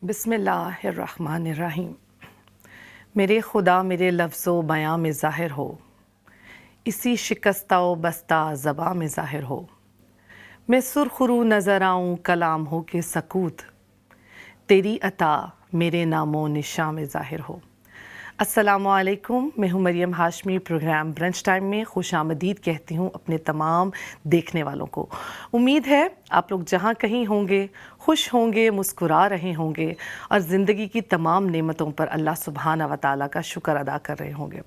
بسم اللہ الرحمن الرحیم۔ میرے خدا میرے لفظ و بیاں میں ظاہر ہو، اسی شکستہ و بستہ زباں میں ظاہر ہو۔ میں سرخ رو نظر آؤں کلام ہو کے سکوت، تیری عطا میرے نام و نشاں میں ظاہر ہو۔ السلام علیکم، میں ہوں مریم ہاشمی۔ پروگرام برنچ ٹائم میں خوش آمدید کہتی ہوں اپنے تمام دیکھنے والوں کو۔ امید ہے آپ لوگ جہاں کہیں ہوں گے خوش ہوں گے، مسکرا رہے ہوں گے اور زندگی کی تمام نعمتوں پر اللہ سبحانہ و تعالیٰ کا شکر ادا کر رہے ہوں گے۔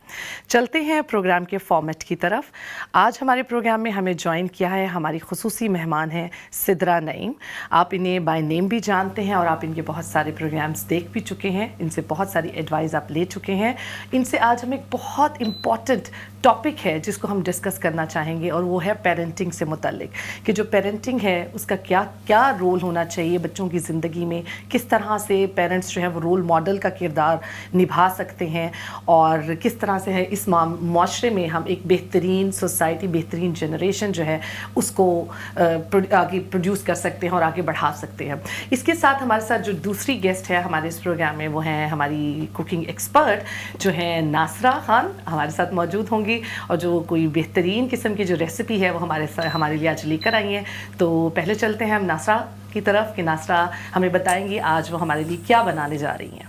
چلتے ہیں پروگرام کے فارمیٹ کی طرف۔ آج ہمارے پروگرام میں ہمیں جوائن کیا ہے ہماری خصوصی مہمان ہیں سدرا نعیم۔ آپ انہیں بائی نیم بھی جانتے ہیں اور آپ ان کے بہت سارے پروگرامز دیکھ بھی چکے ہیں، ان سے بہت ساری ایڈوائز آپ لے چکے ہیں۔ ان سے آج ہم ایک بہت امپورٹنٹ ٹاپک ہے جس کو ہم ڈسکس کرنا چاہیں گے، اور وہ ہے پیرنٹنگ سے متعلق، کہ جو پیرنٹنگ ہے اس کا کیا رول ہونا چاہیے بچوں کی زندگی میں، کس طرح سے پیرنٹس جو ہے وہ رول ماڈل کا کردار نبھا سکتے ہیں، اور کس طرح سے ہے اس معاشرے میں ہم ایک بہترین سوسائٹی، بہترین جنریشن جو ہے اس کو آگے پروڈیوس کر سکتے ہیں اور آگے بڑھا سکتے ہیں۔ اس کے ساتھ ہمارے ساتھ جو دوسری گیسٹ ہے ہمارے اس پروگرام میں، وہ ہیں ہماری کوکنگ ایکسپرٹ جو ہیں ناصرہ خان، ہمارے ساتھ موجود ہوں گی، اور جو کوئی بہترین قسم کی جو ریسیپی ہے وہ ہمارے لیے آج لے کر آئی ہیں۔ تو پہلے چلتے ہیں ہم ناصرہ کی طرف کہ ناصرہ ہمیں بتائیں گی آج وہ ہمارے لیے کیا بنانے جا رہی ہیں۔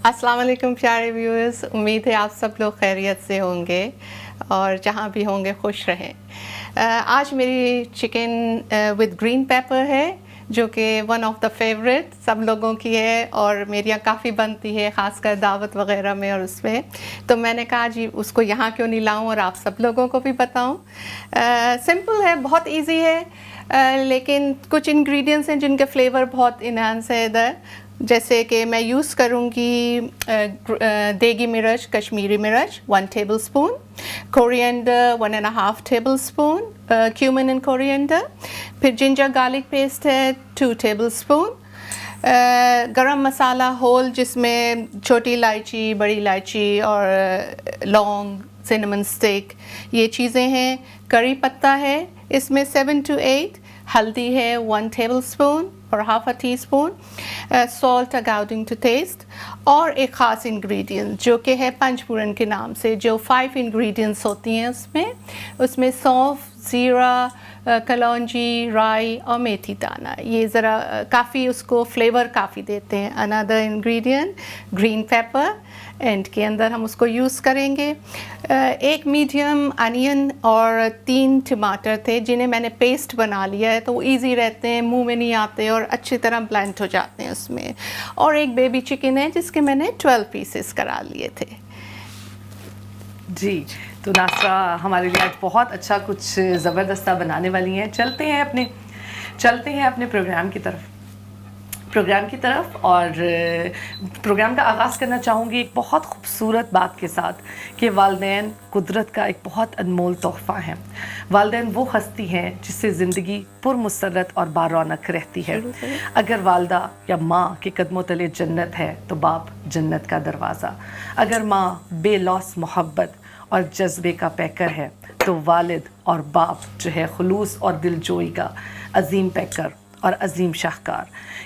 السلام علیکم پیارے ویورز، امید ہے آپ سب لوگ خیریت سے ہوں گے اور جہاں بھی ہوں گے خوش رہیں۔ آج میری چکن ود گرین پیپر ہے جو کہ ون آف دا فیوریٹ سب لوگوں کی ہے، اور میرے یہاں کافی بنتی ہے خاص کر دعوت وغیرہ میں اور اس میں، تو میں نے کہا جی اس کو یہاں کیوں نہیں لاؤں اور آپ سب لوگوں کو بھی بتاؤں۔ سمپل ہے، بہت ایزی ہے، لیکن کچھ انگریڈینٹس ہیں جن کے فلیور بہت انہانس ہے ادھر، جیسے کہ میں یوز کروں گی دیگی مرچ، کشمیری مرچ 1 tablespoon, coriander 1.5 tablespoon, cumin and coriander, پھر جنجر گارلک پیسٹ ہے 2 ٹیبل اسپون، گرم مسالہ ہول جس میں چھوٹی الائچی، بڑی الائچی اور لونگ، سینمن اسٹک، یہ چیزیں ہیں، کری پتہ ہے اس میں 7 to 8، ہلدی ہے 1 ٹیبل اسپون اور ½ teaspoon, salt according to taste, اور ایک خاص انگریڈینٹ جو کہ ہے پنج پورن کے نام سے، جو 5 انگریڈینٹس ہوتی ہیں اس میں سونف، زیرہ، کلونجی، رائی اور میتھی دانہ، یہ ذرا کافی اس کو فلیور کافی دیتے ہیں۔ اندر انگریڈینٹ گرین پیپر، اینڈ کے اندر ہم اس کو یوز کریں گے۔ ایک میڈیم انین اور 3 ٹماٹر تھے جنہیں میں نے پیسٹ بنا لیا ہے، تو وہ ایزی رہتے ہیں، منہ میں نہیں آتے اور اچھی طرح بلینڈ ہو جاتے ہیں اس میں، اور ایک بیبی چکن ہے جس کے میں نے 12 پیسز کرا لیے تھے۔ جی، تو ناصرہ ہمارے لیے آج بہت اچھا کچھ زبردستہ بنانے والی ہیں۔ چلتے ہیں اپنے پروگرام کی طرف اور پروگرام کا آغاز کرنا چاہوں گی ایک بہت خوبصورت بات کے ساتھ کہ والدین قدرت کا ایک بہت انمول تحفہ ہیں۔ والدین وہ ہستی ہیں جس سے زندگی پرمسرت اور بارونق رہتی ہے۔ اگر والدہ یا ماں کے قدموں تلے جنت ہے تو باپ جنت کا دروازہ۔ اگر ماں بے لوث محبت اور جذبے کا پیکر ہے تو والد اور باپ جو ہے خلوص اور دلجوئی کا عظیم پیکر اور عظیم شاہکار۔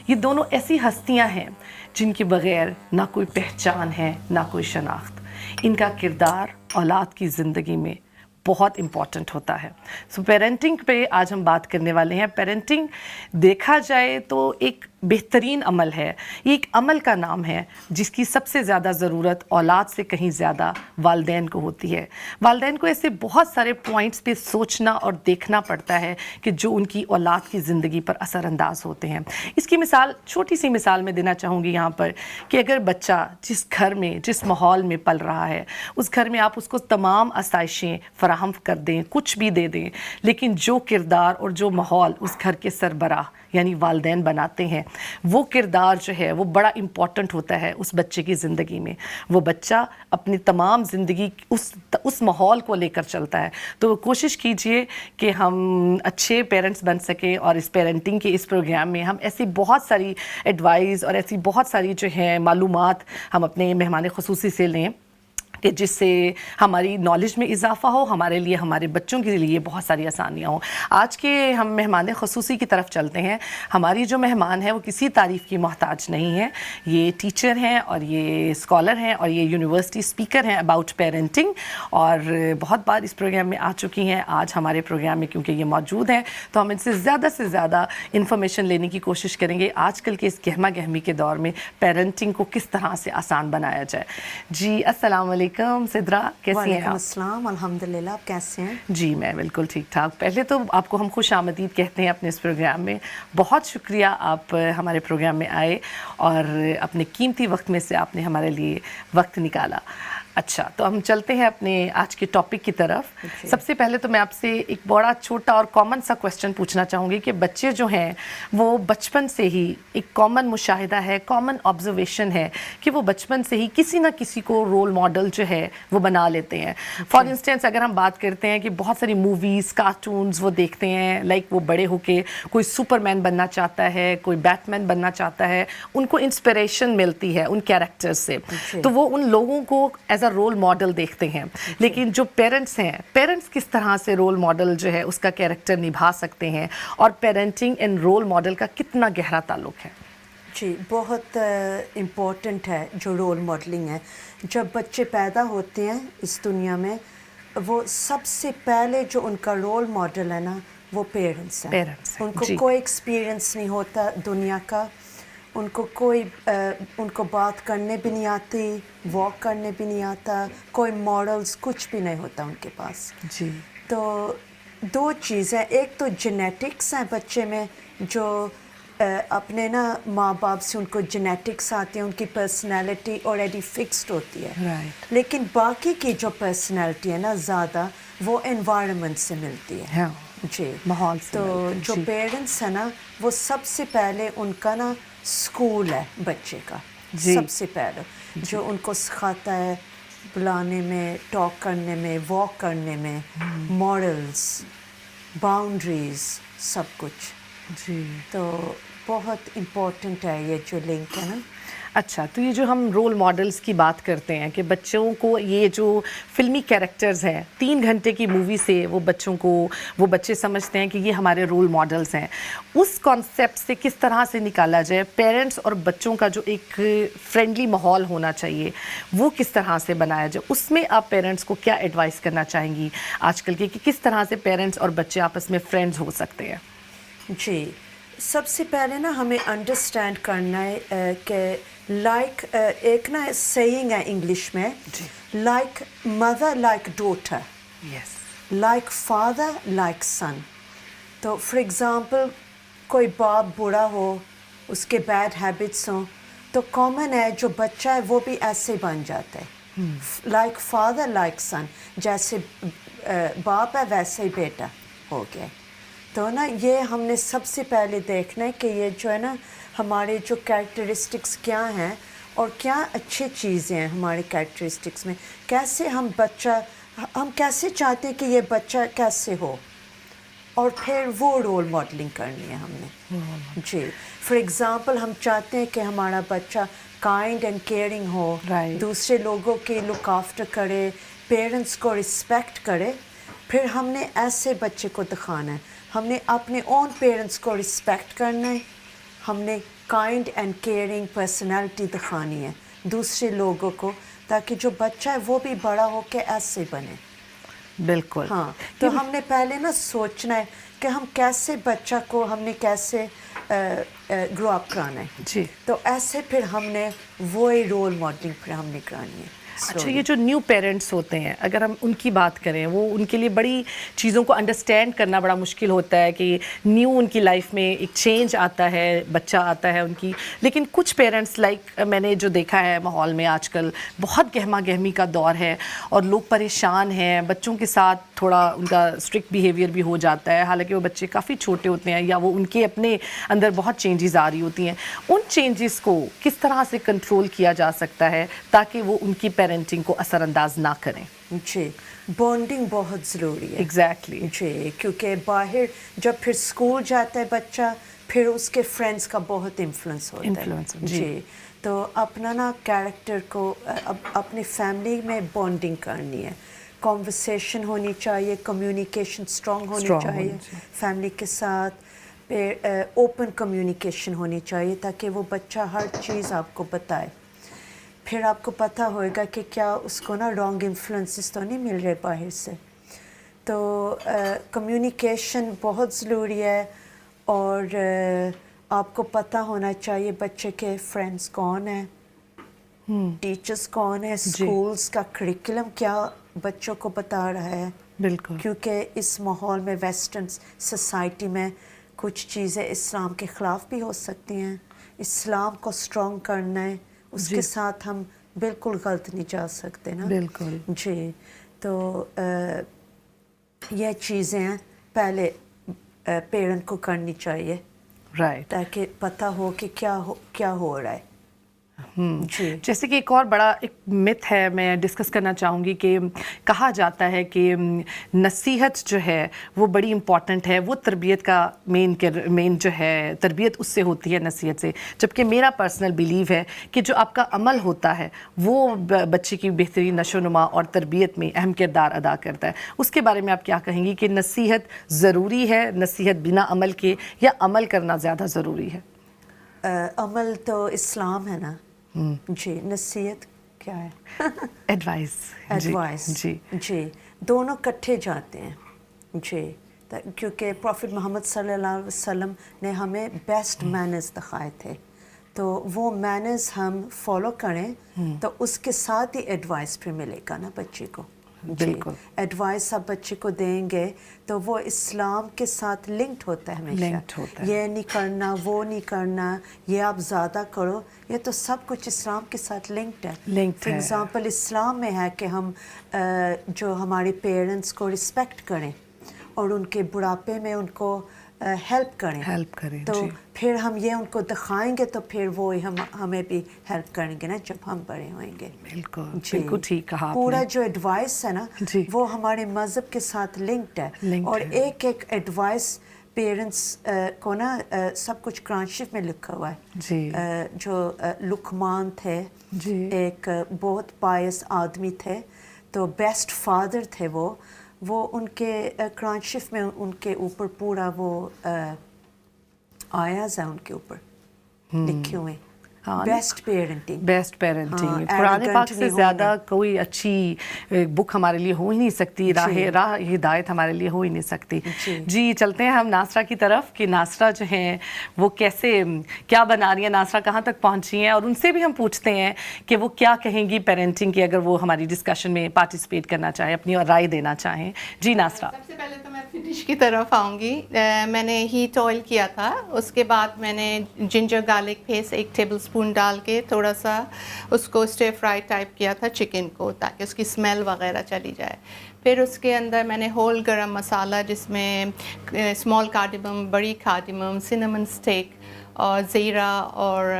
یہ دونوں ایسی ہستیاں ہیں جن کے بغیر نہ کوئی پہچان ہے نہ کوئی شناخت۔ ان کا کردار اولاد کی زندگی میں بہت امپورٹنٹ ہوتا ہے۔ سو پیرنٹنگ پہ آج ہم بات کرنے والے ہیں۔ پیرنٹنگ دیکھا جائے تو ایک بہترین عمل ہے، یہ ایک عمل کا نام ہے جس کی سب سے زیادہ ضرورت اولاد سے کہیں زیادہ والدین کو ہوتی ہے۔ والدین کو ایسے بہت سارے پوائنٹس پہ سوچنا اور دیکھنا پڑتا ہے کہ جو ان کی اولاد کی زندگی پر اثر انداز ہوتے ہیں۔ اس کی مثال، چھوٹی سی مثال میں دینا چاہوں گی یہاں پر، کہ اگر بچہ جس گھر میں، جس ماحول میں پل رہا ہے، اس گھر میں آپ اس کو تمام آسائشیں فراہم کر دیں، کچھ بھی دے دیں، لیکن جو کردار اور جو ماحول اس گھر کے سربراہ یعنی والدین بناتے ہیں، وہ کردار جو ہے وہ بڑا امپورٹنٹ ہوتا ہے اس بچے کی زندگی میں۔ وہ بچہ اپنی تمام زندگی اس ماحول کو لے کر چلتا ہے۔ تو کوشش کیجئے کہ ہم اچھے پیرنٹس بن سکیں، اور اس پیرنٹنگ کے اس پروگرام میں ہم ایسی بہت ساری ایڈوائز اور ایسی بہت ساری جو ہیں معلومات ہم اپنے مہمان خصوصی سے لیں کہ جس سے ہماری نالج میں اضافہ ہو, ہمارے لیے, ہمارے بچوں کے لیے بہت ساری آسانیاں ہوں. آج کے ہم مہمان خصوصی کی طرف چلتے ہیں. ہماری جو مہمان ہے وہ کسی تعریف کی محتاج نہیں ہے. یہ ٹیچر ہیں اور یہ اسکالر ہیں اور یہ یونیورسٹی اسپیکر ہیں اباؤٹ پیرنٹنگ, اور بہت بار اس پروگرام میں آ چکی ہیں. آج ہمارے پروگرام میں کیونکہ یہ موجود ہیں تو ہم ان سے زیادہ انفارمیشن لینے کی کوشش کریں گے آج کل کے اس گہما گہمی کے دور میں پیرنٹنگ کو کس طرح سے آسان بنایا جائے. جی السلام علیکم سدرا, کیسی ہیں وعلیکم آپ؟ السلام, الحمدللہ. آپ کیسے ہیں؟ جی میں بالکل ٹھیک ٹھاک. پہلے تو آپ کو ہم خوش آمدید کہتے ہیں اپنے اس پروگرام میں. بہت شکریہ آپ ہمارے پروگرام میں آئے اور اپنے قیمتی وقت میں سے آپ نے ہمارے لیے وقت نکالا. اچھا, تو ہم چلتے ہیں اپنے آج کے ٹاپک کی طرف. سب سے پہلے تو میں آپ سے ایک بڑا چھوٹا اور کامن سا کویسچن پوچھنا چاہوں گی کہ بچے جو ہیں وہ بچپن سے ہی, ایک کامن مشاہدہ ہے, کامن آبزرویشن ہے کہ وہ بچپن سے ہی کسی نہ کسی کو رول ماڈل جو ہے وہ بنا لیتے ہیں. فار انسٹنس اگر ہم بات کرتے ہیں کہ بہت ساری موویز, کارٹونز وہ دیکھتے ہیں, لائک وہ بڑے ہو کے کوئی سپر مین بننا چاہتا ہے, کوئی بیٹ مین بننا چاہتا ہے, ان کو انسپریشن ملتی ہے ان کیریکٹر سے, تو وہ ان لوگوں کو ایز اے رول ماڈل دیکھتے ہیں. لیکن جو پیرنٹس ہیں, پیرنٹس کس طرح سے رول ماڈل جو ہے اس کا کیریکٹر نبھا سکتے ہیں, اور پیرنٹنگ اینڈ رول ماڈل کا کتنا گہرا تعلق ہے؟ جی, بہت امپورٹنٹ ہے جو رول ماڈلنگ ہے. جب بچے پیدا ہوتے ہیں اس دنیا میں, وہ سب سے پہلے جو ان کا رول ماڈل ہے نا وہ پیرنٹس ہیں. ان کو کوئی ایکسپیرئنس نہیں ہوتا دنیا کا, ان کو کوئی ان کو بات کرنے بھی نہیں آتی, واک کرنے بھی نہیں آتا, کوئی ماڈلز کچھ بھی نہیں ہوتا ان کے پاس. جی, تو دو چیزیں, ایک تو جینیٹکس ہیں بچے میں, جو اپنے نا ماں باپ سے ان کو جینیٹکس آتے ہیں, ان کی پرسنالٹی آلریڈی فکسڈ ہوتی ہے. لیکن باقی کی جو پرسنالٹی ہے نا زیادہ وہ انوائرمنٹ سے ملتی ہے. جی, ماحول سے. تو جو پیرنٹس ہیں نا وہ سب سے پہلے ان کا نا اسکول ہے بچے کا. سب سے پہلے جو ان کو سکھاتا ہے بلانے میں, ٹاک کرنے میں, واک کرنے میں, مورلز, باؤنڈریز, سب کچھ. جی, تو بہت امپورٹنٹ ہے یہ جو لنک ہے نا. اچھا, تو یہ جو ہم رول ماڈلز کی بات کرتے ہیں کہ بچوں کو یہ جو فلمی کیریکٹرز ہیں, 3 گھنٹے کی مووی سے وہ بچوں کو, وہ بچے سمجھتے ہیں کہ یہ ہمارے رول ماڈلز ہیں. اس کانسیپٹ سے کس طرح سے نکالا جائے, پیرنٹس اور بچوں کا جو ایک فرینڈلی ماحول ہونا چاہیے وہ کس طرح سے بنایا جائے, اس میں آپ پیرنٹس کو کیا ایڈوائس کرنا چاہیں گی آج کل کے, کہ کس طرح سے پیرنٹس اور بچے آپس میں فرینڈز ہو سکتے ہیں؟ جی, سب سے پہلے نا ہمیں انڈرسٹینڈ کرنا ہے کہ لائک ایک نا سیئنگ ہے انگلش میں, like mother like daughter, like father like son. تو فار ایگزامپل کوئی باپ بوڑھا ہو, اس کے بیڈ ہیبٹس ہوں, تو کامن ہے جو بچہ ہے وہ بھی ایسے بن جاتا ہے. لائک فادر لائک سن, جیسے باپ ہے ویسے ہی بیٹا ہو گیا. تو نا یہ ہم نے سب سے پہلے دیکھنا ہے کہ یہ جو ہے نا ہمارے جو کیریکٹرسٹکس کیا ہیں اور کیا اچھی چیزیں ہیں ہمارے کیریکٹرسٹکس میں, کیسے ہم کیسے چاہتے ہیں کہ یہ بچہ کیسے ہو, اور پھر وہ رول ماڈلنگ کرنی ہے ہم نے. جی, فار ایگزامپل ہم چاہتے ہیں کہ ہمارا بچہ کائنڈ اینڈ کیئرنگ ہو, دوسرے لوگوں کی لک آفٹر کرے, پیرنٹس کو رسپیکٹ کرے. پھر ہم نے ایسے بچے کو دکھانا ہے, ہم نے اپنے اون پیرنٹس کو رسپیکٹ کرنا ہے, ہم نے کائنڈ اینڈ کیئرنگ پرسنالٹی دکھانی ہے دوسرے لوگوں کو, تاکہ جو بچہ ہے وہ بھی بڑا ہو کے ایسے بنے. بالکل. ہاں, تو ہم نے پہلے نا سوچنا ہے کہ ہم کیسے بچہ کو ہم نے کیسے گرو اپ کرانا ہے. جی, تو ایسے پھر ہم نے وہی رول ماڈلنگ پھر ہم نے کرانی ہے. اچھا, یہ جو نیو پیرنٹس ہوتے ہیں اگر ہم ان کی بات کریں, وہ ان کے لیے بڑی چیزوں کو انڈرسٹینڈ کرنا بڑا مشکل ہوتا ہے کہ نیو ان کی لائف میں ایک چینج آتا ہے, بچہ آتا ہے ان کی. لیکن کچھ پیرنٹس لائک میں نے جو دیکھا ہے ماحول میں آج کل بہت گہما گہمی کا دور ہے اور لوگ پریشان ہیں, بچوں کے ساتھ تھوڑا ان کا اسٹرکٹ بیہیویئر بھی ہو جاتا ہے, حالانکہ وہ بچے کافی چھوٹے ہوتے ہیں یا وہ ان کے اپنے اندر بہت چینجز آ رہی ہوتی ہیں. ان چینجز کو کس طرح سے کنٹرول کیا جا سکتا ہے تاکہ وہ ان کی پیرنٹنگ کو اثر انداز نہ کریں؟ جی, بانڈنگ بہت ضروری ہے. ایگزیکٹلی. جی, کیونکہ باہر جب پھر اسکول جاتا ہے بچہ, پھر اس کے فرینڈس کا بہت انفلوئنس ہوتا ہے. جی, تو اپنا نا کیریکٹر کو اپنی فیملی میں بانڈنگ کرنی ہے, کانورسیشن ہونی چاہیے, کمیونیکیشن اسٹرانگ ہونی چاہیے فیملی کے ساتھ, پھر اوپن کمیونیکیشن ہونی چاہیے تاکہ وہ بچہ ہر چیز آپ کو بتائے. پھر آپ کو پتہ ہوئے گا کہ کیا اس کو نا رانگ انفلوئنسز تو نہیں مل رہے باہر سے. تو کمیونیکیشن بہت ضروری ہے, اور آپ کو پتہ ہونا چاہیے بچے کے فرینڈس کون ہیں, ٹیچرس کون ہیں, اسکولس کا کریکولم کیا بچوں کو بتا رہا ہے. بالکل, کیونکہ اس ماحول میں ویسٹرن سوسائٹی میں کچھ چیزیں اسلام کے خلاف بھی ہو سکتی ہیں. اسلام کو اسٹرانگ کرنا ہے, اس کے ساتھ ہم بالکل غلط نہیں جا سکتے نا. بالکل جی, تو یہ چیزیں ہیں پہلے پیرنٹ کو کرنی چاہیے, رائٹ, تاکہ پتہ ہو کہ کیا ہو رہا ہے. جی, جیسے کہ ایک اور بڑا ایک مت ہے میں ڈسکس کرنا چاہوں گی کہ کہا جاتا ہے کہ نصیحت جو ہے وہ بڑی امپورٹنٹ ہے, وہ تربیت کا مین جو ہے تربیت اس سے ہوتی ہے نصیحت سے, جبکہ میرا پرسنل بیلیو ہے کہ جو آپ کا عمل ہوتا ہے وہ بچے کی بہترین نشو و نما اور تربیت میں اہم کردار ادا کرتا ہے. اس کے بارے میں آپ کیا کہیں گی کہ نصیحت ضروری ہے, نصیحت بنا عمل کے, یا عمل کرنا زیادہ ضروری ہے؟ عمل تو اسلام ہے نا. جی, نصیحت کیا ہے؟ ایڈوائس. ایڈوائس. جی, دونوں کٹھے جاتے ہیں. جی, کیونکہ پروفٹ محمد صلی اللہ علیہ وسلم نے ہمیں بیسٹ مینرز دکھائے تھے, تو وہ مینرز ہم فالو کریں تو اس کے ساتھ ہی ایڈوائس پھر ملے گا نا بچے کو. بالکل, ایڈوائس آپ بچے کو دیں گے تو وہ اسلام کے ساتھ لنکڈ ہوتا ہے ہمیشہ. یہ نہیں کرنا, وہ نہیں کرنا, یہ آپ زیادہ کرو, یہ تو سب کچھ اسلام کے ساتھ لنکڈ ہے. فار ایگزامپل اسلام میں ہے کہ ہم جو ہمارے پیرنٹس کو رسپیکٹ کریں اور ان کے بڑھاپے میں ان کو ہیلپ کریں. تو پھر ہم یہ ان کو دکھائیں گے تو پھر وہ ہمیں بھی ہیلپ کریں گے نا جب ہم بڑے ہوئیں گے. بالکل, بالکل ٹھیک کہا. پورا جو ایڈوائس ہے نا وہ ہمارے مذہب کے ساتھ لنکڈ ہے, اور ایک ایڈوائس پیرنٹس کو نا سب کچھ قرآن شریف میں لکھا ہوا ہے. جو لقمان تھے, ایک بہت پائس آدمی تھے, تو بیسٹ فادر تھے وہ ان کے قرآن شریف میں ان کے اوپر پورا وہ آیاز ہے ان کے اوپر لکھے ہوئے. بیسٹ پیرنٹنگ قرآن پاک سے زیادہ کوئی اچھی بک ہمارے لیے ہو ہی نہیں سکتی, راہ ہدایت ہمارے لیے ہو ہی نہیں سکتی. جی, چلتے ہیں ہم ناصرہ کی طرف کہ ناصرہ جو ہیں وہ کیسے کیا بنا رہی ہیں, ناصرہ کہاں تک پہنچی ہیں, اور ان سے بھی ہم پوچھتے ہیں کہ وہ کیا کہیں گی پیرنٹنگ کی, اگر وہ ہماری ڈسکشن میں پارٹیسپیٹ کرنا چاہیں, اپنی رائے دینا چاہیں. جی ناصرہ. سب سے پہلے تو میں فنش کی طرف آؤں گی. میں نے ہیٹ آئل کیا تھا, اس کے بعد میں نے ginger garlic paste 1 table spoon ڈال کے تھوڑا سا اس کو اسٹر فرائی ٹائپ کیا تھا چکن کو, تاکہ اس کی اسمیل وغیرہ چلی جائے. پھر اس کے اندر میں نے ہول گرم مسالہ جس میں اسمال کارڈمم, بڑی کارڈمم, سنمن اسٹیک اور زیرہ اور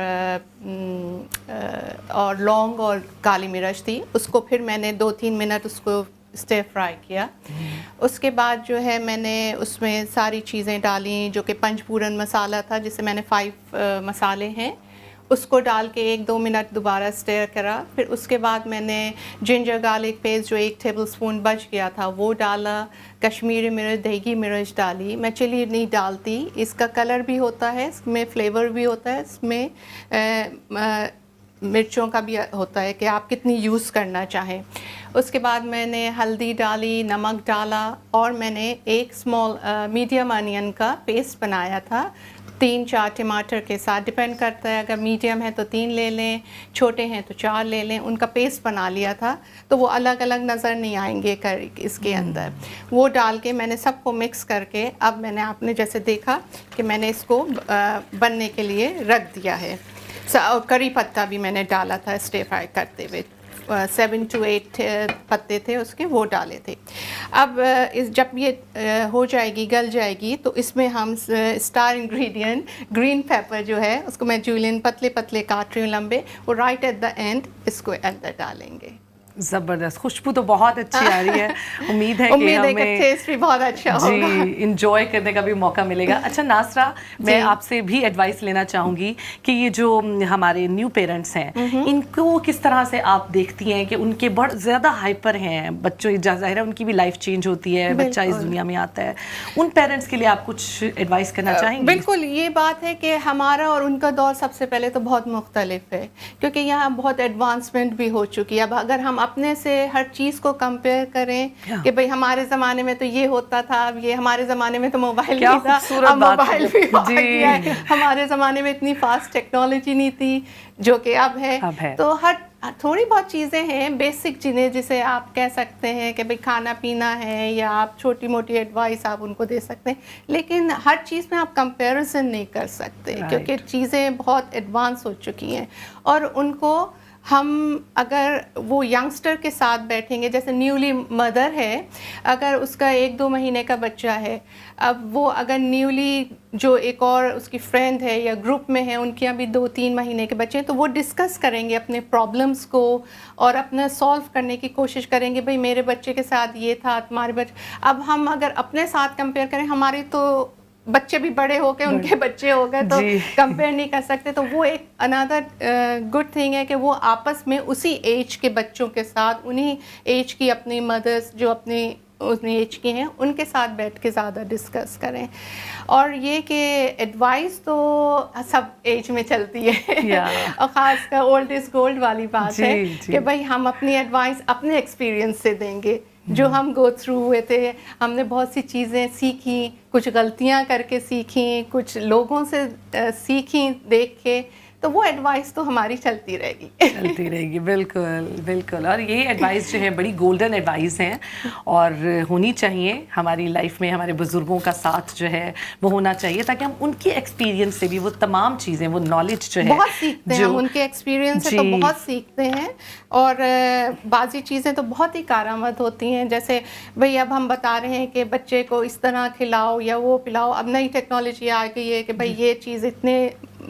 لونگ اور کالی مرچ تھی, اس کو پھر میں نے 2-3 منٹ اس کو اسٹر فرائی کیا. اس کے بعد جو ہے میں نے اس میں ساری چیزیں ڈالیں, جو کہ پنج پورن مسالہ تھا جسے میں نے 5 مسالے ہیں, اس کو ڈال کے 1-2 منٹ دوبارہ اسٹر کرا. پھر اس کے بعد میں نے جنجر گارلک پیسٹ جو 1 ٹیبل اسپون بچ گیا تھا وہ ڈالا, کشمیری مرچ, دیگی مرچ ڈالی. میں چلی نہیں ڈالتی, اس کا کلر بھی ہوتا ہے, اس میں فلیور بھی ہوتا ہے, اس میں مرچوں کا بھی ہوتا ہے کہ آپ کتنی یوز کرنا چاہیں. اس کے بعد میں نے ہلدی ڈالی, نمک ڈالا, اور میں نے 1 اسمال میڈیم انین کا پیسٹ بنایا تھا 3-4 ٹماٹر کے ساتھ, ڈپینڈ کرتا ہے, اگر میڈیم ہے تو 3 لے لیں, چھوٹے ہیں تو 4 لے لیں. ان کا پیسٹ بنا لیا تھا تو وہ الگ الگ نظر نہیں آئیں گے اس کے اندر. وہ ڈال کے میں نے سب کو مکس کر کے, اب میں نے آپ نے جیسے دیکھا کہ میں نے اس کو بننے کے لیے رکھ دیا ہے. کری پتہ بھی میں نے ڈالا تھا اسٹر فرائی کرتے ہوئے, 7 to 8 پتے تھے اس کے, وہ ڈالے تھے. اب جب یہ ہو جائے گی, گل جائے گی, تو اس میں ہم اسٹار انگریڈینٹ گرین پیپر جو ہے اس کو میں جولین پتلے پتلے کاٹ رہی ہوں لمبے, وہ رائٹ ایٹ دا اینڈ اس کو اندر ڈالیں گے. زبردست, خوشبو تو بہت اچھی آ رہی ہے. امید ہے کہ ہمیں ٹیسٹ بھی بہت اچھا ہوگا. جی انجوائے کرنے کا بھی موقع ملے گا. اچھا ناصرہ, میں آپ سے بھی ایڈوائس لینا چاہوں گی کہ یہ جو ہمارے نیو پیرنٹس ہیں ان کو کس طرح سے آپ دیکھتی ہیں کہ ان کے بڑھ زیادہ ہائپر ہیں بچوں, ظاہر ہے ان کی بھی لائف چینج ہوتی ہے, بچہ اس دنیا میں آتا ہے, ان پیرنٹس کے لیے آپ کچھ ایڈوائس کرنا چاہیں گے؟ بالکل, یہ بات ہے کہ ہمارا اور ان کا دور سب سے پہلے تو بہت مختلف ہے, کیونکہ یہاں بہت ایڈوانسمنٹ بھی ہو چکی ہے. اب اگر ہم اپنے سے ہر چیز کو کمپیئر کریں کہ بھئی ہمارے زمانے میں تو یہ ہوتا تھا, اب یہ ہمارے زمانے میں تو موبائل نہیں تھا, اب موبائل بھی آ گیا ہے, ہمارے زمانے میں اتنی فاسٹ ٹیکنالوجی نہیں تھی جو کہ اب ہے. تو تھوڑی بہت چیزیں ہیں بیسک چیزیں جسے آپ کہہ سکتے ہیں کہ بھئی کھانا پینا ہے, یا آپ چھوٹی موٹی ایڈوائس آپ ان کو دے سکتے ہیں, لیکن ہر چیز میں آپ کمپیریزن نہیں کر سکتے کیونکہ چیزیں بہت ایڈوانس ہو چکی ہیں. اور ان کو ہم اگر وہ ینگسٹر کے ساتھ بیٹھیں گے, جیسے نیولی مدر ہے, اگر اس کا 1-2 مہینے کا بچہ ہے, اب وہ اگر نیولی جو ایک اور اس کی فرینڈ ہے یا گروپ میں ہے, ان کے ابھی 2-3 مہینے کے بچے ہیں, تو وہ ڈسکس کریں گے اپنے پرابلمس کو اور اپنا سالو کرنے کی کوشش کریں گے. بھئی میرے بچے کے ساتھ یہ تھا, تمہارے بچے. اب ہم اگر اپنے ساتھ کمپیئر کریں, ہماری تو بچے بھی بڑے ہو کے ان کے بچے ہو گئے تو کمپیئر نہیں کر سکتے. تو وہ ایک اندر گڈ تھنگ ہے کہ وہ آپس میں اسی ایج کے بچوں کے ساتھ, انہی ایج کی اپنی مدرس جو اپنی اپنی ایج کی ہیں ان کے ساتھ بیٹھ کے زیادہ ڈسکس کریں. اور یہ کہ ایڈوائس تو سب ایج میں چلتی ہے, اور خاص کر اولڈ از گولڈ والی بات ہے کہ بھائی ہم اپنی ایڈوائس اپنے ایکسپیرینس سے دیں گے, جو ہم گو تھرو ہوئے تھے. ہم نے بہت سی چیزیں سیکھیں, کچھ غلطیاں کر کے سیکھیں, کچھ لوگوں سے سیکھیں دیکھ کے, تو وہ ایڈوائس تو ہماری چلتی رہے گی. بالکل بالکل. اور یہ ایڈوائس جو ہے بڑی گولڈن ایڈوائس ہیں اور ہونی چاہیے ہماری لائف میں. ہمارے بزرگوں کا ساتھ جو ہے وہ ہونا چاہیے تاکہ ہم ان کے ایکسپیرینس سے بھی وہ تمام چیزیں, وہ نالج جو ہے بہت سیکھتے ہیں, ہم ان کے ایکسپیرینس سے تو بہت سیکھتے ہیں. اور بعضی چیزیں تو بہت ہی کارآمد ہوتی ہیں, جیسے بھئی اب ہم بتا رہے ہیں کہ بچے کو اس طرح کھلاؤ یا وہ پلاؤ. اب نئی ٹیکنالوجی آ گئی ہے کہ بھئی یہ چیز اتنے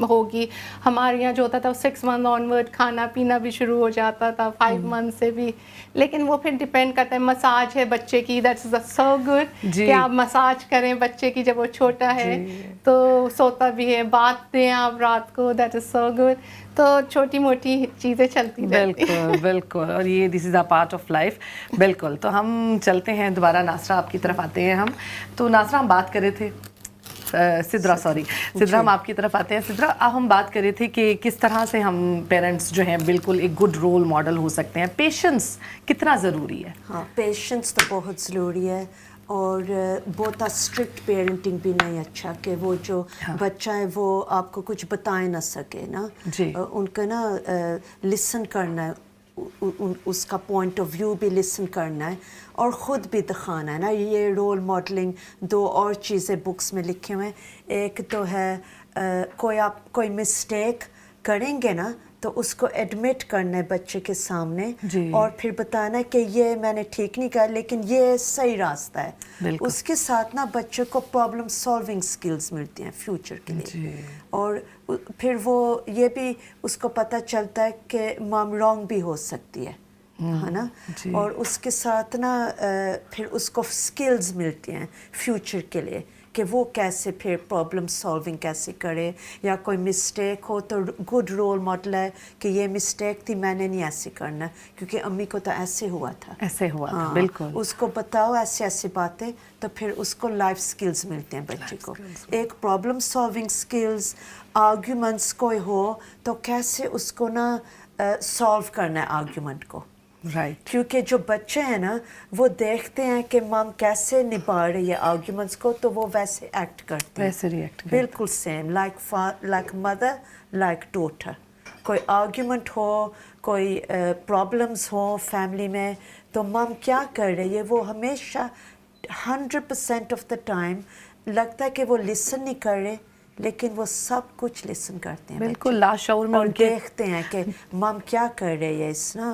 ہوگی. ہمارے یہاں جو ہوتا تھا 6 منتھ آنورڈ کھانا پینا بھی شروع ہو جاتا تھا, 5 منتھ سے بھی. لیکن وہ پھر ڈیپینڈ کرتا ہے, مساج ہے بچے کی, دیٹس سو گڈ کہ آپ مساج کریں بچے کی جب وہ چھوٹا ہے تو سوتا بھی ہے, بات دیں آپ رات کو, دیٹ از سو گڈ. تو چھوٹی موٹی چیزیں چلتی رہتی ہیں. بالکل بالکل. اور یہ this is a part of life. بالکل. تو ہم چلتے ہیں دوبارہ ناصرہ آپ کی طرف آتے ہیں. ہم تو ناصرہ ہم بات کر رہے تھے, سدرا ہم آپ کی طرف آتے ہیں. سدرا, اب ہم بات کر رہے تھے کہ کس طرح سے ہم پیرنٹس جو ہیں بالکل ایک گڈ رول ماڈل ہو سکتے ہیں. پیشنس کتنا ضروری ہے؟ ہاں, پیشنس تو بہت ضروری ہے. اور بہت اسٹرکٹ پیرنٹنگ بھی نہیں اچھا کہ وہ جو بچہ ہے وہ آپ کو کچھ بتائے نہ سکے نا. ان کا نا لسن کرنا ہے, اس کا پوائنٹ آف ویو بھی لسن کرنا ہے اور خود بھی دکھانا ہے نا. یہ رول ماڈلنگ 2 اور چیزیں بکس میں لکھے ہوئے ہیں. ایک تو ہے آپ کوئی مسٹیک کریں گے نا تو اس کو ایڈمٹ کرنا ہے بچے کے سامنے, اور پھر بتانا ہے کہ یہ میں نے ٹھیک نہیں کیا لیکن یہ صحیح راستہ ہے. اس کے ساتھ نا بچے کو پرابلم سالونگ سکلز ملتی ہیں فیوچر کے لیے. اور پھر وہ یہ بھی اس کو پتہ چلتا ہے کہ مام رانگ بھی ہو سکتی ہے نا. اور اس کے ساتھ نا پھر اس کو سکلز ملتی ہیں فیوچر کے لیے کہ وہ کیسے پھر پرابلم سالونگ کیسے کرے, یا کوئی مسٹیک ہو تو گڈ رول ماڈل ہے کہ یہ مسٹیک تھی, میں نے نہیں ایسے کرنا کیونکہ امی کو تو ایسے ہوا تھا. بالکل. اس کو بتاؤ ایسے ایسے باتیں, تو پھر اس کو لائف سکلز ملتے ہیں بچے کو. ایک پرابلم سالونگ سکلز, آرگیومنٹس کوئی ہو تو کیسے اس کو نا سالو کرنا ہے آرگیومنٹ کو. کیونکہ جو بچے ہیں نا وہ دیکھتے ہیں کہ مام کیسے نبھا رہی ہے آرگیومنٹس کو, تو وہ ویسے ایکٹ کرتے ہیں, بالکل same like mother like daughter. کوئی آرگیومنٹ ہو, کوئی پرابلمس ہوں فیملی میں, تو مام کیا کر رہی ہے, وہ ہمیشہ 100% آف دا ٹائم لگتا ہے کہ وہ لسن نہیں کر رہے, لیکن وہ سب کچھ لسن کرتے ہیں بالکل لاشعور میں اور ان کے دیکھتے ہیں کہ مام کیا کر رہی ہے اس نا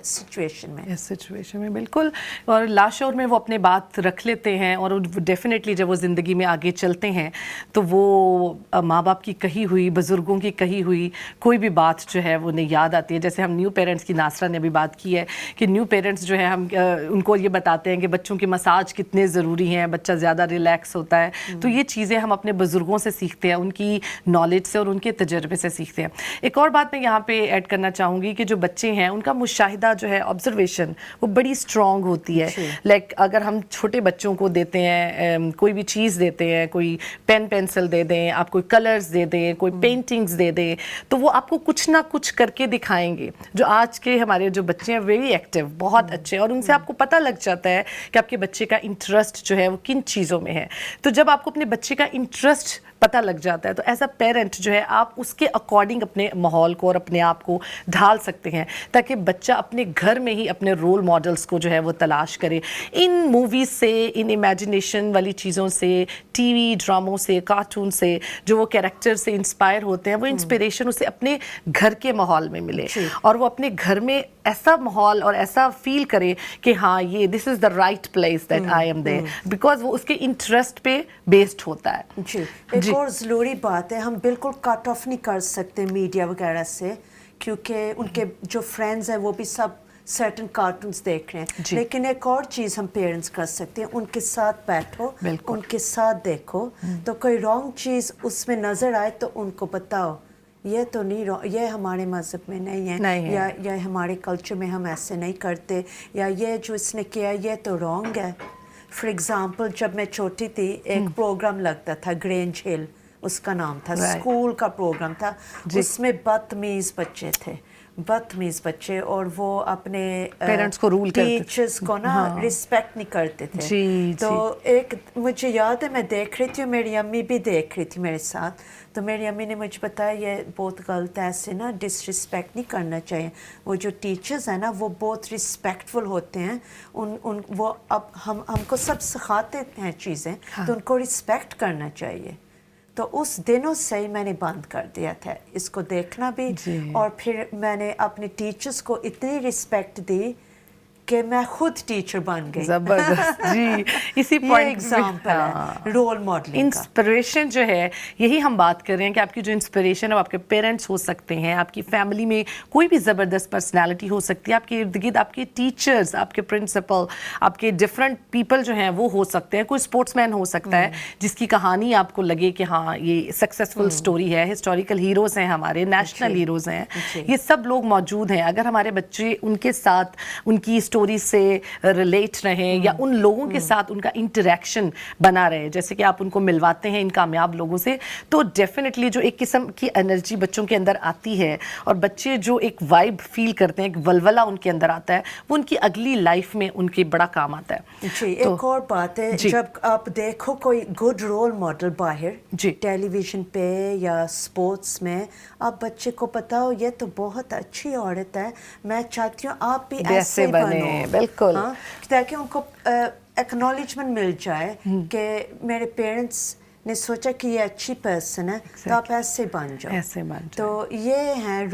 سچویشن میں. اس سچویشن میں بالکل, اور لاشعور میں وہ اپنے بات رکھ لیتے ہیں, اور ڈیفینیٹلی جب وہ زندگی میں آگے چلتے ہیں تو وہ ماں باپ کی کہی ہوئی, بزرگوں کی کہی ہوئی کوئی بھی بات جو ہے وہ انہیں یاد آتی ہے. جیسے ہم نیو پیرنٹس کی ناصرہ نے بھی بات کی ہے کہ نیو پیرنٹس جو ہے ہم ان کو یہ بتاتے ہیں کہ بچوں کے مساج کتنے ضروری ہیں, بچہ زیادہ ریلیکس ہوتا ہے. تو یہ چیزیں ہم اپنے بزرگوں سے سیکھتے ہیں, ان کی نالج سے اور ان کے تجربے سے سیکھتے ہیں. ایک اور بات میں یہاں پہ ایڈ کرنا چاہوں گی کہ جو بچے ہیں ان کا مشاہدہ جو ہے, آبزرویشن, وہ بڑی اسٹرانگ ہوتی ہے. لائک اگر ہم چھوٹے بچوں کو دیتے ہیں کوئی بھی چیز دیتے ہیں, کوئی پین پینسل دے دیں, آپ کوئی کلرز دے دیں, کوئی پینٹنگز دے دیں, تو وہ آپ کو کچھ نہ کچھ کر کے دکھائیں گے. جو آج کے ہمارے جو بچے ہیں ویری ایکٹیو, بہت اچھے, اور ان سے آپ کو پتہ لگ جاتا ہے کہ آپ کے بچے کا انٹرسٹ جو ہے وہ کن چیزوں میں ہے. تو جب آپ کو اپنے بچے کا انٹرسٹ پتہ لگ جاتا ہے تو ایز اے پیرنٹ جو ہے آپ اس کے اکارڈنگ اپنے ماحول کو اور اپنے آپ کو ڈھال سکتے ہیں, تاکہ بچہ اپنے گھر میں ہی اپنے رول ماڈلس کو جو ہے وہ تلاش کرے. ان موویز سے, ان امیجنیشن والی چیزوں سے, ٹی وی ڈراموں سے, کارٹون سے جو وہ کیریکٹر سے انسپائر ہوتے ہیں, وہ انسپریشن اسے اپنے گھر کے ماحول میں ملے, اور وہ اپنے گھر میں ایسا ماحول اور ایسا فیل کرے کہ ہاں یہ this is the right place that I am there, because وہ اس کے انٹرسٹ پہ بیسڈ ہوتا ہے. جی, ایک اور ضروری بات ہے, ہم بالکل کٹ آف نہیں کر سکتے میڈیا وغیرہ سے, کیونکہ ان کے جو فرینڈز ہیں وہ بھی سب سرٹن کارٹونز دیکھ رہے ہیں. لیکن ایک اور چیز ہم پیرنٹس کر سکتے ہیں, ان کے ساتھ بیٹھو, ان کے ساتھ دیکھو, تو کوئی رانگ چیز اس میں نظر آئے تو ان کو بتاؤ یہ تو نہیں, یہ ہمارے مذہب میں نہیں ہے, یا یہ ہمارے کلچر میں ہم ایسے نہیں کرتے, یا یہ جو اس نے کیا یہ تو رانگ ہے. فار ایگزامپل جب میں چھوٹی تھی ایک پروگرام لگتا تھا گرینج ہل, اس کا نام تھا, اسکول کا پروگرام تھا. اس میں بدتمیز بچے تھے, بدتمیز بچے, اور وہ اپنے پیرنٹس کو رول کرتے, ٹیچرز کو نا رسپیکٹ نہیں کرتے تھے. تو ایک مجھے یاد ہے میں دیکھ رہی تھی, اور میری امی بھی دیکھ رہی تھی میرے ساتھ, تو میری امی نے مجھے بتایا یہ بہت غلط ہے, ایسے نا ڈس رسپیکٹ نہیں کرنا چاہیے. وہ جو ٹیچرز ہیں نا وہ بہت رسپیکٹفل ہوتے ہیں, وہ اب ہم کو سب سکھاتے ہیں چیزیں, تو ان کو رسپیکٹ کرنا چاہیے. تو اس دنوں سے ہی میں نے بند کر دیا تھا اس کو دیکھنا بھی, اور پھر میں نے اپنے ٹیچرز کو اتنی رسپیکٹ دی کہ میں خود ٹیچر بن گئی. زبردست. جی, اسی پوائنٹ ایگزامپل ہے رول ماڈلنگ. انسپریشن جو ہے, یہی ہم بات کر رہے ہیں کہ آپ کی جو انسپریشن ہے وہ آپ کے پیرنٹس ہو سکتے ہیں, آپ کی فیملی میں کوئی بھی زبردست پرسنالٹی ہو سکتی ہے, آپ کے ارد گرد آپ کے ٹیچرز, آپ کے پرنسپل, آپ کے ڈفرینٹ پیپل جو ہیں وہ ہو سکتے ہیں. کوئی اسپورٹس مین ہو سکتا ہے جس کی کہانی آپ کو لگے کہ ہاں یہ سکسیزفل اسٹوری ہے, ہسٹوریکل ہیروز ہیں ہمارے, نیشنل ہیروز ہیں, یہ سب لوگ موجود ہیں. اگر ہمارے بچے ان کے ساتھ ان کی اسٹوری سے ریلیٹ رہیں, یا ان لوگوں کے ساتھ ان کا انٹریکشن بنا رہے, جیسے کہ آپ ان کو ملواتے ہیں ان کامیاب لوگوں سے, تو ڈیفینیٹلی جو ایک قسم کی انرجی بچوں کے اندر آتی ہے, اور بچے جو ایک وائب فیل کرتے ہیں, ایک ولولہ ان کے اندر آتا ہے, وہ ان کی اگلی لائف میں ان کے بڑا کام آتا ہے. جی, ایک اور بات ہے, جب آپ دیکھو کوئی گڈ رول ماڈل باہر ٹیلی ویژن پہ یا اسپورٹس میں, آپ بچے کو بتاؤ یہ تو بہت اچھی عورت ہے, میں چاہتی ہوں آپ بھی ایسے بنو. بالکل, تاکہ ان کو ایکنالجمنٹ مل جائے کہ میرے پیرنٹس نے سوچا کہ یہ اچھی پرسن ہے, تو آپ ایسے بن جاؤ. تو یہ ہے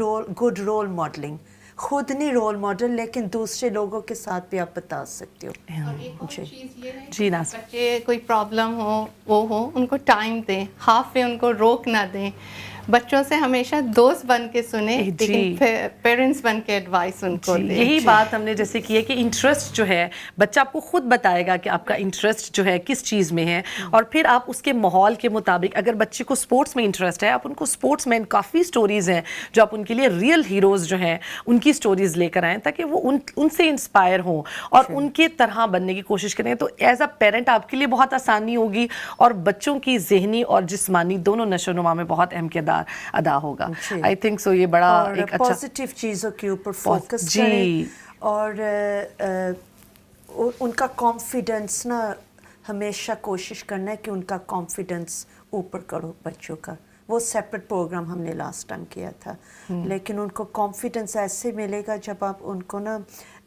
گڈ رول ماڈلنگ. خود نہیں رول ماڈل, لیکن دوسرے لوگوں کے ساتھ بھی آپ بتا سکتے ہو. اور ایک اور چیز یہ ہے جی, بچے کوئی پرابلم ہو وہ ہو, ان کو ٹائم دیں, ہاف پہ ان کو روک نہ دیں. بچوں سے ہمیشہ دوست بن کے سنیں, لیکن پیرنٹس بن کے ایڈوائس ان کو دیں. یہی بات ہم نے جیسے کی ہے کہ انٹرسٹ جو ہے بچہ آپ کو خود بتائے گا کہ آپ کا انٹرسٹ جو ہے کس چیز میں ہے, اور پھر آپ اس کے ماحول کے مطابق, اگر بچے کو اسپورٹس میں انٹرسٹ ہے, آپ ان کو اسپورٹس میں کافی اسٹوریز ہیں جو آپ ان کے لیے ریئل ہیروز جو ہیں ان کی اسٹوریز لے کر آئیں, تاکہ وہ ان سے انسپائر ہوں اور ان کے طرح بننے کی کوشش کریں. تو ایز اے پیرنٹ آپ کے لیے بہت آسانی ہوگی, اور بچوں کی ذہنی اور جسمانی دونوں نشو و نما میں بہت اہم کردار ادا ہوگا. آئی تھنک سو یہ بڑا ایک اچھا پازیٹیو چیزوں کے اوپر فوکس کریں, اور ان کا کانفیڈنس نا ہمیشہ کوشش کرنا ہے کہ ان کا کانفیڈنس اوپر کرو بچوں کا. وہ سیپریٹ پروگرام ہم نے لاسٹ ٹائم کیا تھا, لیکن ان کو کانفیڈنس ایسے ملے گا جب آپ ان کو نا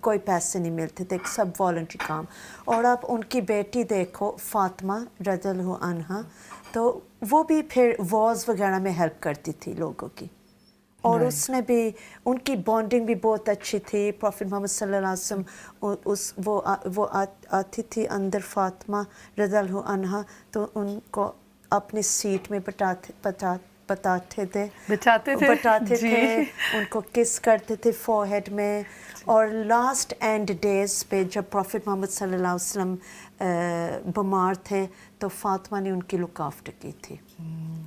کوئی پیسے نہیں ملتے تھے, سب والنٹری کام. اور اب ان کی بیٹی دیکھو فاطمہ رضی اللہ عنہا, تو وہ بھی پھر وارز وغیرہ میں ہیلپ کرتی تھی لوگوں کی, اور اس نے بھی ان کی بانڈنگ بھی بہت اچھی تھی. پروفٹ محمد صلی اللہ علیہ وسلم وہ آتی تھی اندر فاطمہ رضی اللہ عنہا, تو ان کو اپنی سیٹ میں بٹاتے تھے, ان کو کس کرتے تھے فور ہیڈ میں. اور لاسٹ اینڈ ڈیز پہ جب پروفٹ محمد صلی اللہ علیہ وسلم بیمار تھے تو فاطمہ نے ان کی لک آفٹر کی تھی,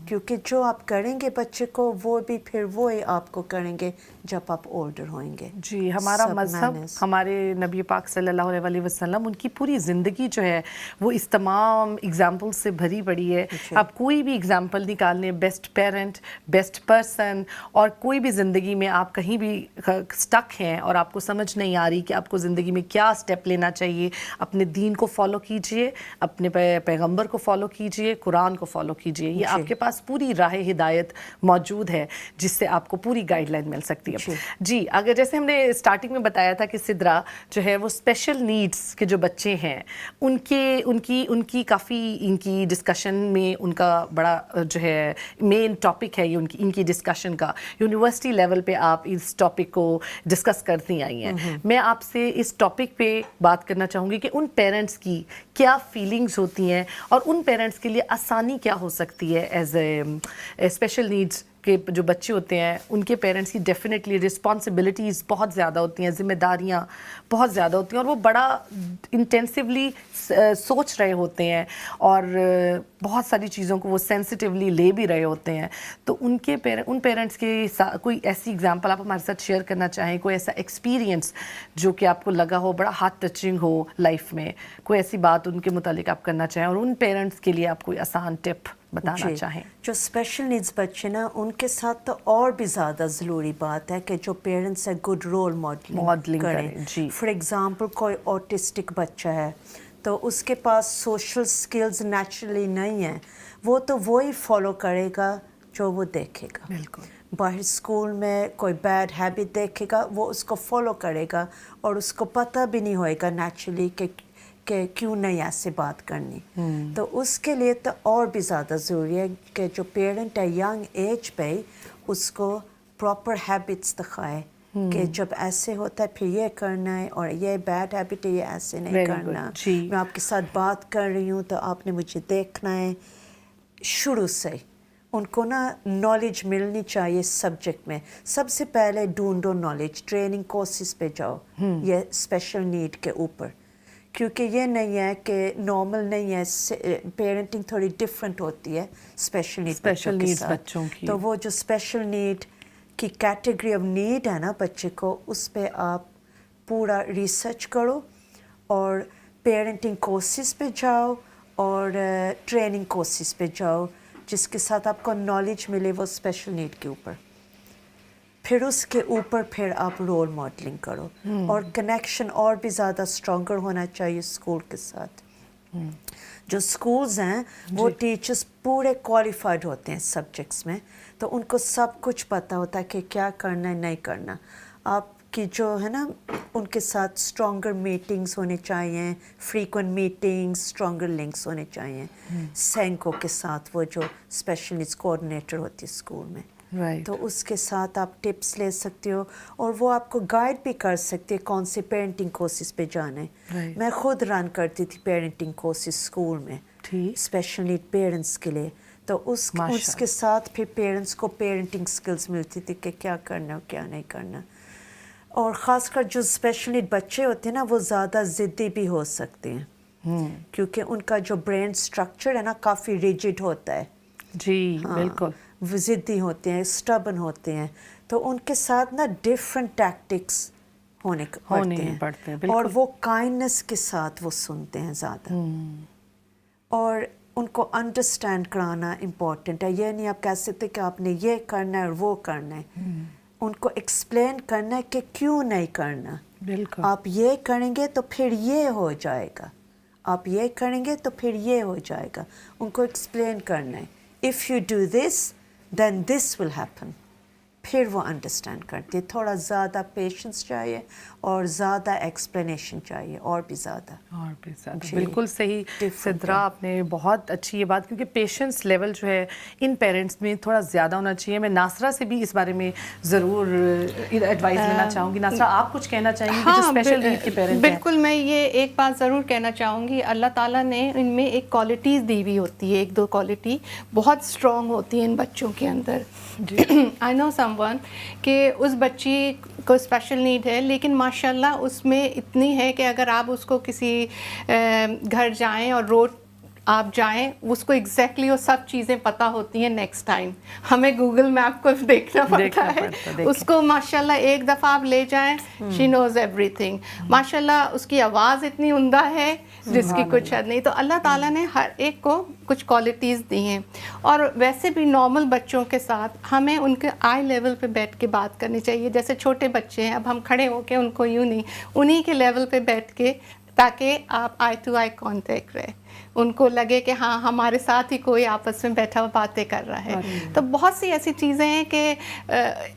کیونکہ جو آپ کریں گے بچے کو وہ بھی پھر وہی آپ کو کریں گے جب آپ اولڈر ہوئیں گے. جی, ہمارا مذہب, ہمارے نبی پاک صلی اللہ علیہ وسلم, ان کی پوری زندگی جو ہے وہ اس تمام اگزامپل سے بھری پڑی ہے. آپ کوئی بھی اگزامپل نکال لیں, بیسٹ پیرنٹ, بیسٹ پرسن, اور کوئی بھی زندگی میں آپ کہیں بھی اسٹک ہیں اور آپ کو سمجھ نہیں آ رہی کہ آپ کو زندگی میں کیا اسٹیپ لینا چاہیے, اپنے دین کو فالو کیجئے, اپنے پیغمبر کو فالو کیجئے, قرآن کو فالو کیجئے. یہ آپ کے پاس پوری راہ ہدایت موجود ہے جس سے آپ کو پوری گائیڈ لائن مل سکتی ہے. جی, اگر جیسے ہم نے اسٹارٹنگ میں بتایا تھا کہ سدرا جو ہے وہ اسپیشل نیڈس کے جو بچے ہیں ان کی کافی ان کی ڈسکشن میں ان کا بڑا جو ہے مین ٹاپک ہے یہ ان کی ڈسکشن کا. یونیورسٹی لیول پہ آپ اس ٹاپک کو ڈسکس کرتی آئی ہیں. میں آپ سے اس ٹاپک پہ بات کرنا چاہوں گی کہ ان پیرنٹس کی کیا فیلنگز ہوتی ہیں اور ان پیرنٹس کے لیے آسانی کیا ہو سکتی ہے ایز اے اسپیشل نیڈس کے جو بچے ہوتے ہیں. ان کے پیرنٹس کی ڈیفینیٹلی رسپانسبلٹیز بہت زیادہ ہوتی ہیں, ذمہ داریاں بہت زیادہ ہوتی ہیں, اور وہ بڑا انٹینسولی سوچ رہے ہوتے ہیں اور بہت ساری چیزوں کو وہ سینسٹیولی لے بھی رہے ہوتے ہیں. تو ان پیرنٹس کے کوئی ایسی اگزامپل آپ ہمارے ساتھ شیئر کرنا چاہیں, کوئی ایسا ایکسپیرینس جو کہ آپ کو لگا ہو بڑا ہارٹ ٹچنگ ہو لائف میں, کوئی ایسی بات ان کے متعلق آپ کرنا چاہیں, اور ان پیرنٹس کے لیے آپ کوئی آسان ٹپ بتانا چاہیں. جو اسپیشل نیڈس بچے نا ان کے ساتھ تو اور بھی زیادہ ضروری بات ہے کہ جو پیرنٹس ہیں گڈ رول ماڈلنگ کریں. فار ایگزامپل کوئی آٹسٹک بچہ ہے تو اس کے پاس سوشل سکلز نیچرلی نہیں ہیں, وہ تو وہی فالو کرے گا جو وہ دیکھے گا. بالکل. باہر اسکول میں کوئی بیڈ ہیبٹ دیکھے گا وہ اس کو فالو کرے گا, اور اس کو پتہ بھی نہیں ہوئے گا نیچرلی کہ کیوں نہیں ایسے بات کرنی. تو اس کے لیے تو اور بھی زیادہ ضروری ہے کہ جو پیرنٹ ہے ینگ ایج پہ اس کو پراپر ہیبٹس دکھائے کہ جب ایسے ہوتا ہے پھر یہ کرنا ہے, اور یہ بیڈ ہیبٹ ہے یہ ایسے نہیں کرنا. میں آپ کے ساتھ بات کر رہی ہوں تو آپ نے مجھے دیکھنا ہے. شروع سے ان کو نا نالج ملنی چاہیے سبجیکٹ میں. سب سے پہلے ڈھونڈو نالج, ٹریننگ کورسز پہ جاؤ یہ اسپیشل نیڈ کے اوپر, کیونکہ یہ نہیں ہے کہ نارمل نہیں ہے, پیرنٹنگ تھوڑی ڈفرینٹ ہوتی ہے اسپیشل نیڈ بچوں کی. تو وہ جو اسپیشل نیڈ کی کیٹیگری آف نیڈ ہے نا بچے کو, اس پہ آپ پورا ریسرچ کرو اور پیرنٹنگ کورسز پہ جاؤ اور ٹریننگ کورسز پہ جاؤ جس کے ساتھ آپ کو نالج ملے وہ اسپیشل نیڈ کے اوپر. پھر اس کے اوپر پھر آپ رول ماڈلنگ کرو, اور کنیکشن اور بھی زیادہ اسٹرانگر ہونا چاہیے اسکول کے ساتھ. جو اسکولز ہیں وہ ٹیچرس پورے کوالیفائڈ ہوتے ہیں سبجیکٹس میں, تو ان کو سب کچھ پتہ ہوتا ہے کہ کیا کرنا ہے نہیں کرنا. آپ کی جو ہے نا ان کے ساتھ اسٹرانگر میٹنگز ہونے چاہیے, فریکوینٹ میٹنگز, اسٹرانگر لنکس ہونے چاہیے سینکو کے ساتھ, وہ جو اسپیشل نیڈس کوآرڈینیٹر ہوتی ہے اسکول میں. تو اس کے ساتھ آپ ٹپس لے سکتے ہو, اور وہ آپ کو گائیڈ بھی کر سکتے ہیں کون سے پیرنٹنگ کورسز پہ جانے. میں خود رن کرتی تھی پیرنٹنگ کورسز اسکول میں اسپیشل نیڈ پیرنٹس کے لیے. تو اس کے ساتھ پھر پیرنٹس کو پیرنٹنگ سکلز ملتی تھی کہ کیا کرنا اور کیا نہیں کرنا. اور خاص کر جو اسپیشل نیڈ بچے ہوتے ہیں نا وہ زیادہ ضدی بھی ہو سکتے ہیں, کیونکہ ان کا جو برین اسٹرکچر ہے نا کافی ریجڈ ہوتا ہے. جی بالکل. ضدی ہوتے ہیں, اسٹبن ہوتے ہیں, تو ان کے ساتھ نا ڈفرینٹ ٹیکٹکس ہونے پڑتے ہیں, اور وہ کائنڈنس کے ساتھ وہ سنتے ہیں زیادہ, اور ان کو انڈرسٹینڈ کرانا امپورٹنٹ ہے. یہ نہیں آپ کہہ سکتے کہ آپ نے یہ کرنا ہے اور وہ کرنا ہے. ان کو ایکسپلین کرنا ہے کہ کیوں نہیں کرنا. آپ یہ کریں گے تو پھر یہ ہو جائے گا, آپ یہ کریں گے تو پھر یہ ہو جائے گا. ان کو ایکسپلین کرنا ہے, if you do this then this will happen. پھر وہ انڈرسٹینڈ کرتی ہے. تھوڑا زیادہ پیشنس چاہیے اور زیادہ ایکسپلینیشن چاہیے اور بھی زیادہ. بالکل صحیح سدرا، آپ نے بہت اچھی یہ بات، کیونکہ پیشنس لیول جو ہے ان پیرنٹس میں تھوڑا زیادہ ہونا چاہیے. میں ناصرہ سے بھی اس بارے میں ضرور ایڈوائز لینا چاہوں گی. ناصرہ، آپ کچھ کہنا چاہیں گی جو اسپیشل نیڈ کے پیرنٹس ہیں؟ بالکل، میں یہ ایک بات ضرور کہنا چاہوں گی. اللہ تعالیٰ نے ان میں ایک کوالٹیز دی ہوئی ہوتی ہے، ایک دو کوالٹی بہت اسٹرانگ ہوتی ہیں ان بچوں کے اندر. آئی نو سم ون کہ اس بچی کو اسپیشل نیڈ ہے، لیکن ماشاء اللہ اس میں اتنی ہے کہ اگر آپ اس کو کسی گھر جائیں اور روڈ آپ جائیں، اس کو ایگزیکٹلی وہ سب چیزیں پتہ ہوتی ہیں. نیکسٹ ٹائم ہمیں گوگل میپ کو دیکھنا پڑتا ہے، اس کو ماشاء اللہ ایک دفعہ آپ لے جائیں، شی نوز ایوری تھنگ. ماشاء اللہ اس کی آواز اتنی عمدہ ہے جس کی کچھ حد نہیں. تو اللہ تعالیٰ نے ہر ایک کو کچھ کوالٹیز دی ہیں. اور ویسے بھی نارمل بچوں کے ساتھ ہمیں ان کے آئی لیول پہ بیٹھ کے بات کرنی چاہیے. جیسے چھوٹے بچے ہیں، اب ہم کھڑے ہو کے ان کو یوں نہیں، انہی کے لیول پہ بیٹھ کے، تاکہ آپ آئی ٹو آئی کانٹیکٹ رہے، ان کو لگے کہ ہاں ہمارے ساتھ ہی کوئی آپس میں بیٹھا ہوا باتیں کر رہا ہے. تو بہت سی ایسی چیزیں ہیں کہ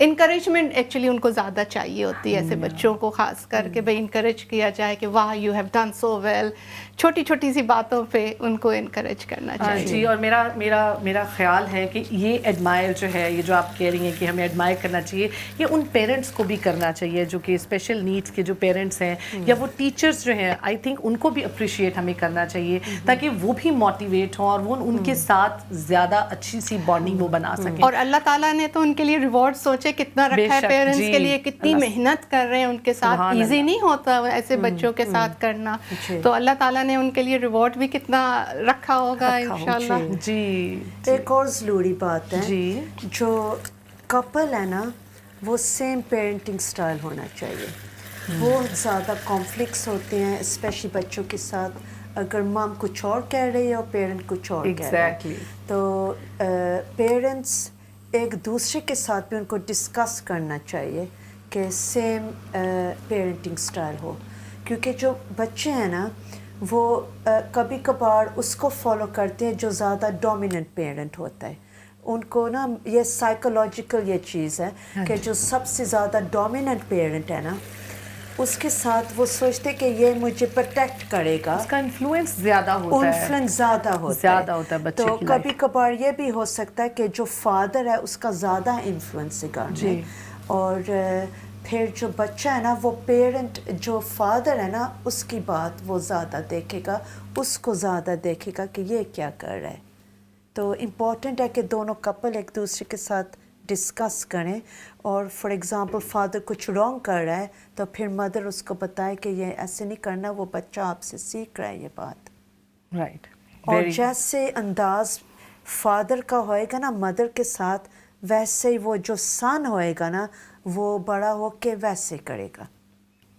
انکریجمنٹ ایکچولی ان کو زیادہ چاہیے ہوتی ہے، ایسے بچوں کو خاص کر کے بھائی انکریج کیا جائے کہ wow you have done so well. چھوٹی چھوٹی سی باتوں پہ ان کو انکریج کرنا چاہیے. جی، اور میرا خیال ہے کہ یہ ایڈمائر جو ہے، یہ جو آپ کہہ رہی ہیں کہ ہمیں ایڈمائر کرنا چاہیے، یہ ان پیرنٹس کو بھی کرنا چاہیے جو کہ اسپیشل نیڈس کے جو پیرنٹس ہیں یا وہ ٹیچرس جو ہیں. آئی تھنک ان کو بھی اپریشیٹ ہمیں کرنا چاہیے تاکہ وہ بھی موٹیویٹ ہوں اور وہ ان کے ساتھ زیادہ اچھی سی بانڈنگ وہ بنا سکیں. اور اللہ تعالیٰ نے تو ان کے لیے ریوارڈ سوچے کتنا رکھا ہے پیرنٹس کے لیے، کتنی محنت کر رہے ہیں ان کے ساتھ. ایزی نہیں ہوتا ایسے بچوں کے ساتھ کرنا، تو اللہ تعالیٰ نے ان کے لیے ریوارڈ بھی کتنا رکھا ہوگا انشاءاللہ. جی، ایک اور ضروری بات ہے، جو کپل ہے نا وہ سیم پیرنٹنگ سٹائل ہونا چاہیے. بہت زیادہ کانفلکٹس ہوتے ہیں اسپیشلی بچوں کے ساتھ، اگر مام کچھ اور کہہ رہی ہے اور پیرنٹ کچھ اور کہہ رہا ہے. تو پیرنٹس ایک دوسرے کے ساتھ بھی ان کو ڈسکس کرنا چاہیے کہ سیم پیرنٹنگ سٹائل ہو، کیونکہ جو بچے ہیں نا وہ کبھی کبھار اس کو فالو کرتے ہیں جو زیادہ ڈومیننٹ پیرنٹ ہوتا ہے. ان کو نا یہ سائیکولوجیکل یہ چیز ہے کہ جو سب سے زیادہ ڈومیننٹ پیرنٹ ہے نا اس کے ساتھ وہ سوچتے کہ یہ مجھے پروٹیکٹ کرے گا، اس کا انفلوئنس زیادہ ہوتا ہے، انفلوئنس زیادہ ہوتا ہے بچے کی لائف. تو کبھی کبھار یہ بھی ہو سکتا ہے کہ جو فادر ہے اس کا زیادہ انفلوئنس ہے گھر میں، اور پھر جو بچہ ہے نا وہ پیرنٹ جو فادر ہے نا اس کی بات وہ زیادہ دیکھے گا، اس کو زیادہ دیکھے گا کہ یہ کیا کر رہا ہے. تو امپورٹنٹ ہے کہ دونوں کپل ایک دوسرے کے ساتھ ڈسکس کریں، اور فار ایگزامپل فادر کچھ رانگ کر رہا ہے تو پھر مدر اس کو بتائے کہ یہ ایسے نہیں کرنا، وہ بچہ آپ سے سیکھ رہا ہے یہ بات. رائٹ. اور جیسے انداز فادر کا ہوئے گا نا مدر کے ساتھ، ویسے ہی وہ جو سن ہوئے گا نا وہ بڑا ہو کے ویسے کرے گا.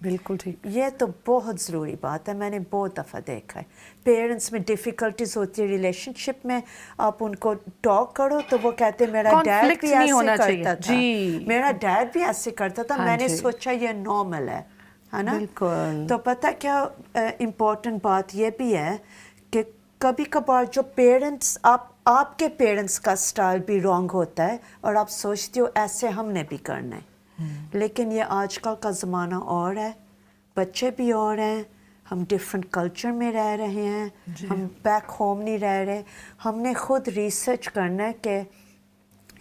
بالکل ٹھیک. یہ تو بہت ضروری بات ہے، میں نے بہت دفعہ دیکھا ہے پیرنٹس میں ڈیفیکلٹیز ہوتی ہے ریلیشن شپ میں. آپ ان کو ٹاک کرو تو وہ کہتے ہیں میرا ڈیڈ بھی ایسے کرتا تھا، میرا ڈیڈ بھی ایسے کرتا تھا، میں نے سوچا یہ نارمل ہے نا. تو پتہ کیا امپورٹنٹ بات یہ بھی ہے کہ کبھی کبھار جو پیرنٹس آپ کے پیرنٹس کا سٹائل بھی رانگ ہوتا ہے اور آپ سوچتے ہو ایسے ہم نے بھی کرنا ہے. لیکن یہ آج کل کا زمانہ اور ہے، بچے بھی اور ہیں، ہم ڈفرینٹ کلچر میں رہ رہے ہیں، ہم بیک ہوم نہیں رہ رہے. ہم نے خود ریسرچ کرنا ہے کہ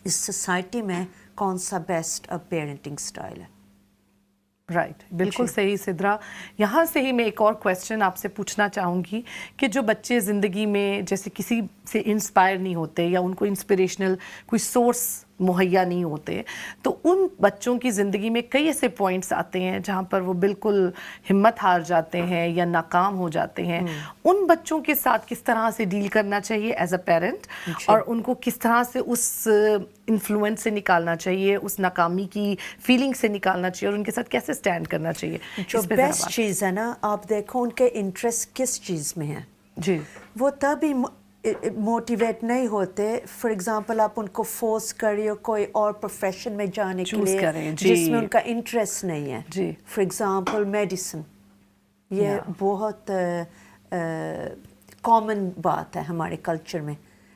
اس سوسائٹی میں کون سا بیسٹ اب پیرنٹنگ سٹائل ہے. رائٹ، بالکل صحیح سدرا. یہاں سے ہی میں ایک اور کویسچن آپ سے پوچھنا چاہوں گی کہ جو بچے زندگی میں جیسے کسی سے انسپائر نہیں ہوتے یا ان کو انسپریشنل کوئی سورس مہیا نہیں ہوتے، تو ان بچوں کی زندگی میں کئی ایسے پوائنٹس آتے ہیں جہاں پر وہ بالکل ہمت ہار جاتے ہیں یا ناکام ہو جاتے ہیں. ان بچوں کے ساتھ کس طرح سے ڈیل کرنا چاہیے ایز اے پیرنٹ، اور ان کو کس طرح سے اس انفلوئنس سے نکالنا چاہیے، اس ناکامی کی فیلنگ سے نکالنا چاہیے، اور ان کے ساتھ کیسے اسٹینڈ کرنا چاہیے؟ جو بیسٹ چیز ہے نا، آپ دیکھو ان کے انٹرسٹ کس چیز میں ہے، جی وہ تبھی موٹیویٹ نہیں ہوتے. فار ایگزامپل آپ ان کو فورس کر رہی ہو کوئی اور پروفیشن میں جانے کے لیے جس میں ان کا انٹرسٹ نہیں ہے. فار ایگزامپل میڈیسن، یہ بہت کامن بات ہے ہمارے کلچر میں.